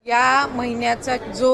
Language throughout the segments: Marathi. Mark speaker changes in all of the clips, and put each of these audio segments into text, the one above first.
Speaker 1: या महिन्याचा जो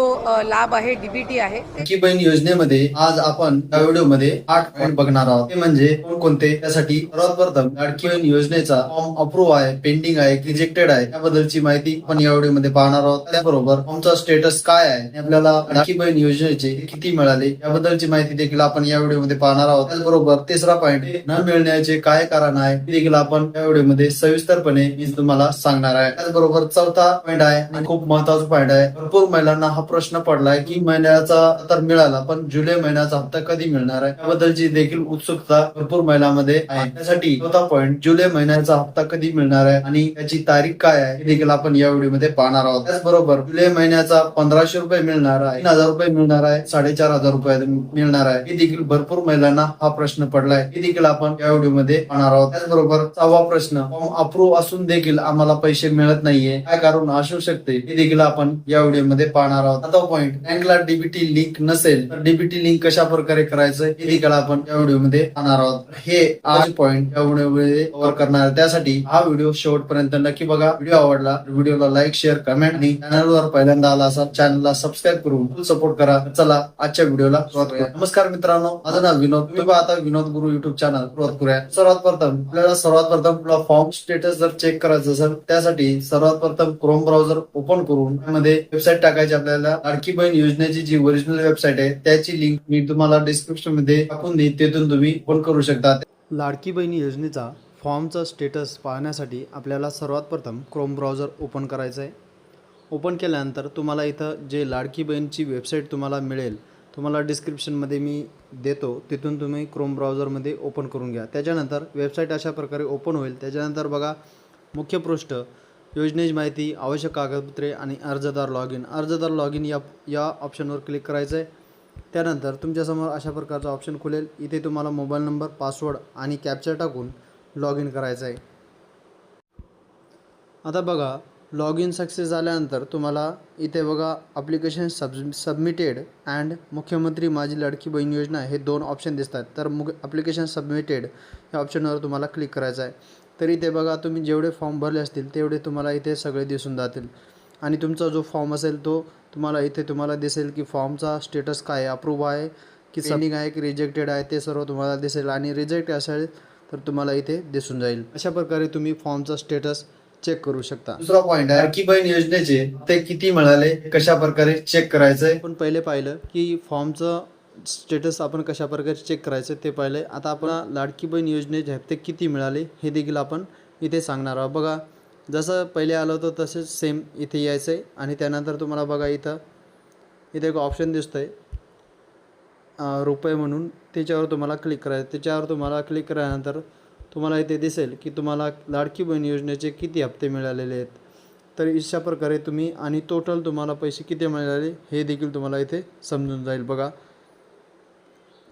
Speaker 1: लाभ आहे डीबीटी आहे
Speaker 2: लाडकी बहीण योजनेमध्ये आज आपण या व्हिडिओमध्ये 8 पॉईंट बघणार आहोत. ते म्हणजे कोणकोणते. त्यासाठी सर्वात प्रथम लाडकी बहीण योजनेचा फॉर्म अप्रूव्ह आहे, पेंडिंग आहे, रिजेक्टेड आहे याबद्दलची माहिती आपण या व्हिडिओमध्ये पाहणार आहोत. त्याबरोबर फॉर्मचा स्टेटस काय आहे आणि आपल्याला लाडकी बहीण योजनेचे किती मिळाले याबद्दलची माहिती देखील आपण या व्हिडिओमध्ये पाहणार आहोत. त्याचबरोबर तिसरा पॉईंट न मिळण्याचे काय कारण आहे ते देखील आपण या व्हिडिओमध्ये सविस्तरपणे मी तुम्हाला सांगणार आहे. त्याचबरोबर चौथा पॉईंट आहे आणि खूप महत्वाचा पॉईंट आहे. भरपूर महिलांना हा प्रश्न पडलाय की महिन्याचा तर मिळाला पण जुलै महिन्याचा हप्ता कधी मिळणार आहे याबद्दलची देखील उत्सुकता भरपूर महिलांमध्ये आहे. त्यासाठी चौथा पॉईंट, जुलै महिन्याचा हप्ता कधी मिळणार आहे आणि त्याची तारीख काय आहे हे देखील आपण या व्हिडिओमध्ये पाहणार आहोत. त्याचबरोबर जुलै महिन्याचा 1500 रुपये मिळणार आहे, 3000 रुपये मिळणार आहे, 4500 रुपये मिळणार आहे हे देखील भरपूर महिलांना हा प्रश्न पडलाय. हे देखील आपण या व्हिडिओमध्ये पाहणार आहोत. त्याचबरोबर 6वा प्रश्न, फॉर्म अप्रूव्ह असून देखील आम्हाला पैसे मिळत नाहीये, काय कारण असू शकते हे देखील आपण या व्हिडिओमध्ये पाहणार आहोत. आता पॉईंट, बँकला डीबीटी लिंक नसेल तर डीबीटी लिंक कशा प्रकारे करायचं हे देखील आपण या व्हिडिओमध्ये पाहणार आहोत. हे 8 पॉईंट या व्हिडिओमध्ये कव्हर करणार आहे. त्यासाठी हा व्हिडिओ शेवटपर्यंत नक्की बघा. व्हिडिओ आवडला व्हिडिओला लाईक, शेअर, कमेंट आणि चॅनलवर पहिल्यांदा आला असाल चॅनलला सबस्क्राईब करून फुल सपोर्ट करा. चला आजच्या व्हिडिओला सुरुवात करूया. नमस्कार मित्रांनो, माझं नाव विनोद. तुम्ही पाहता विनोद गुरु युट्यूब चॅनल. सुरुवात करूया. सर्वात प्रथम आपला फॉर्म स्टेटस जर चेक करायचं असेल त्यासाठी सर्वात प्रथम क्रोम ब्राउझर ओपन करून त्यामध्ये वेबसाईट टाकायची. आपल्याला लाडकी बहीण योजनेची जी ओरिजिनल वेबसाईट आहे त्याची लिंक मी तुम्हाला डिस्क्रिप्शन मध्ये टाकून देईन, तिथून तुम्ही ओपन करू शकता.
Speaker 3: लाडकी बहीण योजनेचा फॉर्मचा स्टेटस पाहण्यासाठी आपल्याला सर्वात प्रथम क्रोम ब्राउझर ओपन करायचं आहे. ओपन केल्यानंतर तुम्हाला इथं जे लाडकी बहीणची वेबसाईट तुम्हाला मिळेल, तुम्हाला डिस्क्रिप्शनमध्ये मी देतो, तिथून तुम्ही क्रोम ब्राउझरमध्ये ओपन करून घ्या. त्याच्यानंतर वेबसाईट अशा प्रकारे ओपन होईल. त्याच्यानंतर बघा मुख्य पृष्ठ, योजनेची माहिती, आवश्यक कागदपत्रे आणि अर्जदार लॉग इन या ऑप्शनवर क्लिक करायचं आहे. त्यानंतर तुमच्यासमोर अशा प्रकारचा ऑप्शन खुलेल. इथे तुम्हाला मोबाईल नंबर, पासवर्ड आणि कॅप्चा टाकून लॉग इन करायचं आहे. आता बघा लॉग इन सक्सेस झाल्यानंतर तुम्हाला इथे बघा ॲप्लिकेशन सबमिटेड अँड मुख्यमंत्री माझी लाडकी बहीण योजना हे 2 ऑप्शन दिसतात. तर ॲप्लिकेशन सबमिटेड या ऑप्शनवर तुम्हाला क्लिक करायचं आहे. तर इथे बघा तुम्ही जेवढे फॉर्म भरले असतील तेवढे तुम्हाला इथे सगळे दिसून जातील आणि तुमचा जो फॉर्म असेल तो तुम्हाला दिसेल की फॉर्मचा स्टेटस काय आहे, अप्रूव्ह आहे की पेंडिंग आहे की रिजेक्टेड आहे ते सर्व तुम्हाला दिसेल आणि रिजेक्ट असेल तर तुम्हाला इथे दिसून जाईल. अशा प्रकारे तुम्ही फॉर्मचा स्टेटस चेक करू शकता.
Speaker 2: दुसरा पॉईंट आहे, लाडकी बहीण योजनेचे ते किती मिळाले कशा प्रकारे चेक करायचंय.
Speaker 3: आपण पहिले पाहिलं की फॉर्मचं स्टेटस आपण कशा प्रकारे चेक करायचं ते पाहिलं. आता आपण लाडकी बहीण योजनेचे हप्ते किती मिळाले हे देखील आपण इथे सांगणार आहोत. बघा जसं पहिले आलं होतं तसेच सेम इथे यायचं आहे आणि त्यानंतर तुम्हाला बघा इथे एक ऑप्शन दिसतं आहे रुपये म्हणून, त्याच्यावर तुम्हाला क्लिक करायचं. त्याच्यावर तुम्हाला क्लिक केल्यानंतर तुम्हाला इथे दिसेल की तुम्हाला लाडकी बहीण योजनेचे किती हप्ते मिळालेले आहेत. तर अशा प्रकारे तुम्ही आणि टोटल तुम्हाला पैसे किती मिळाले हे देखील तुम्हाला इथे समजून जाईल. बघा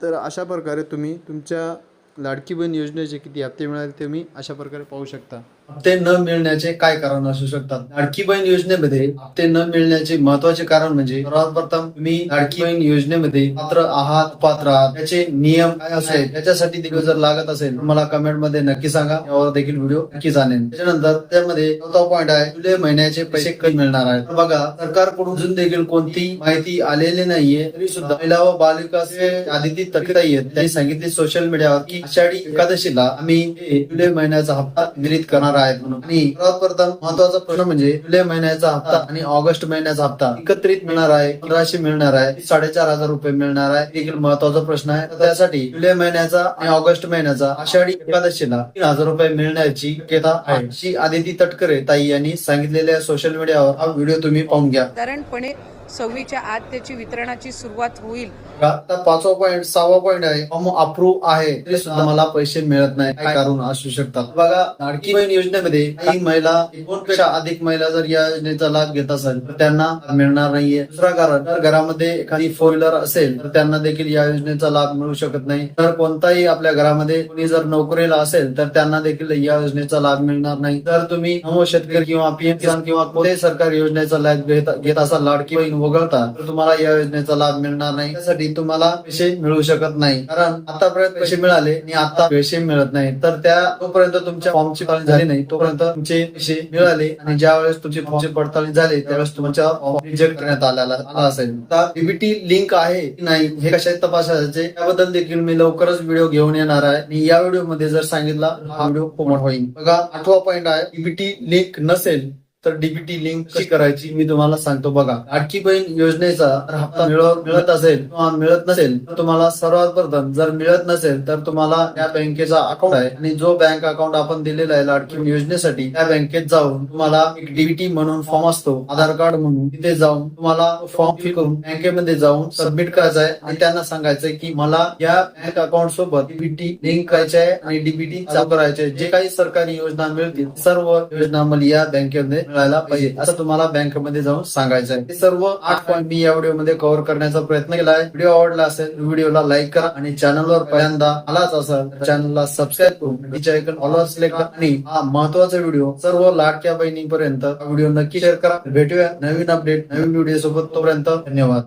Speaker 3: तर अशा प्रकारे तुम्ही तुमच्या लाडकी बहीण योजनेचे किती हप्ते मिळाले ते तुम्ही अशा प्रकारे पाहू शकता.
Speaker 2: हप्ते न मिळण्याचे काय कारण असू शकतात. लाडकी बहीण योजनेमध्ये हप्ते न मिळण्याचे महत्वाचे कारण म्हणजे सर्वात प्रथम तुम्ही लाडकी बहीण योजनेमध्ये पात्र आहात, पात्र आहात, त्याचे नियम काय असेल त्याच्यासाठी व्हिडिओ जर लागत असेल मला कमेंट मध्ये नक्की सांगा, यावर देखील व्हिडिओ नक्की जाणेल. त्याच्यानंतर त्यामध्ये चौथा पॉईंट आहे, जुलै महिन्याचे पैसे कधी मिळणार आहेत. बघा सरकारकडून अजून देखील कोणती माहिती आलेली नाहीये, तरी सुद्धा महिला व बालिकाचे आदिती तक्रारी आहेत त्यांनी सांगितले सोशल मीडियावर की आषाढी एकादशीला आम्ही जुलै महिन्याचा हप्ता वितरित करणार आहेत म्हणून. आणि सर्वात प्रथम महत्वाचा प्रश्न म्हणजे जुलै महिन्याचा हप्ता आणि ऑगस्ट महिन्याचा हप्ता एकत्रित मिळणार आहे, 1500 मिळणार आहे, 4500 रुपये मिळणार आहे, देखील महत्वाचा प्रश्न आहे. त्यासाठी जुलै महिन्याचा आणि ऑगस्ट महिन्याचा आषाढी एकादशीला 3000 रुपये मिळण्याची शक्यता आहे अशी आदिती तटकरे ताई यांनी सांगितलेल्या सोशल मीडियावर हा व्हिडिओ तुम्ही पाहून घ्या.
Speaker 1: साधारणपणे 26च्या आत त्याची वितरणाची सुरुवात होईल.
Speaker 2: आता 5वा पॉईंट, 6वा पॉईंट आहे, फॉर्म अप्रूव्ह आहे तरी सुद्धा मला पैसे मिळत नाही, काय कारण असू शकतात. बघा लाडकी बहीण योजनेमध्ये काही महिला, 2 पेक्षा अधिक महिला जर या योजनेचा लाभ घेत असेल तर त्यांना मिळणार नाहीये. दुसरा कारण, जर घरामध्ये एखादी 4 व्हीलर असेल तर त्यांना देखील या योजनेचा लाभ मिळू शकत नाही. तर कोणताही आपल्या घरामध्ये कोणी जर नोकरीला असेल तर त्यांना देखील या योजनेचा लाभ मिळणार नाही. जर तुम्ही नमो शेतकरी किंवा पीएम किसान किंवा कोणत्याही सरकारी योजनेचा लाभ घेत असाल लाडकी बहीण योजनेतून वगळता तर तुम्हाला या योजनेचा लाभ मिळणार नाही. त्यासाठी तुम्हाला पैसे मिळू शकत नाही, कारण आतापर्यंत पैसे मिळाले आणि आता पैसे मिळत नाही. तर त्या तोपर्यंत तुमच्या फॉर्मची पडताळणी झाली नाही तोपर्यंत तुमचे पैसे मिळाले आणि ज्या वेळेस तुमची फॉर्मची पडताळणी झाली त्यावेळेस तुमच्या फॉर्म रिजेक्ट करण्यात आला असेल. आता डीबीटी लिंक आहे की नाही हे कशा तपासायचे त्याबद्दल देखील मी लवकरच व्हिडिओ घेऊन येणार आहे आणि या व्हिडिओ मध्ये जर सांगितला हा व्हिडिओ प्रमोट होईल. बघा 8वा पॉईंट आहे, डीबीटी लिंक नसेल तर डीबीटी लिंक कशी करायची मी तुम्हाला सांगतो. बघा, लाडकी बहीण योजनेचा हप्ता मिळत असेल किंवा मिळत नसेल तर तुम्हाला सर्वात प्रथम जर मिळत नसेल तर तुम्हाला या बँकेचा अकाउंट आहे आणि जो बँक अकाउंट आपण दिलेला आहे लाडकी बहीण योजनेसाठी त्या बँकेत जाऊन तुम्हाला एक डीबीटी म्हणून फॉर्म असतो आधार कार्ड म्हणून, तिथे जाऊन तुम्हाला फॉर्म फिल करून बँकेमध्ये जाऊन सबमिट करायचा आहे आणि त्यांना सांगायचंय की मला या बँक अकाउंट सोबत डीबीटी लिंक करायचे आहे आणि डीबीटी चालू करायचे. जे काही सरकारी योजना मिळतील सर्व योजना मला या बँकेमध्ये मिळायला पाहिजे असं तुम्हाला बँकेमध्ये जाऊन सांगायचं आहे. हे सर्व 8 पॉईंट मी या व्हिडिओ मध्ये कव्हर करण्याचा प्रयत्न केला आहे. व्हिडिओ आवडला असेल व्हिडिओला लाईक करा आणि चॅनलवर पहिल्यांदा आलाच असेल तर चॅनलला सबस्क्राईब करून बेल आयकॉन ऑलवर सिलेक्ट करा आणि हा महत्वाचा व्हिडिओ सर्व लाडक्या बहिणींपर्यंत व्हिडिओ नक्की शेअर करा. भेटूया नवीन अपडेट नवीन व्हिडिओ सोबत, तोपर्यंत धन्यवाद.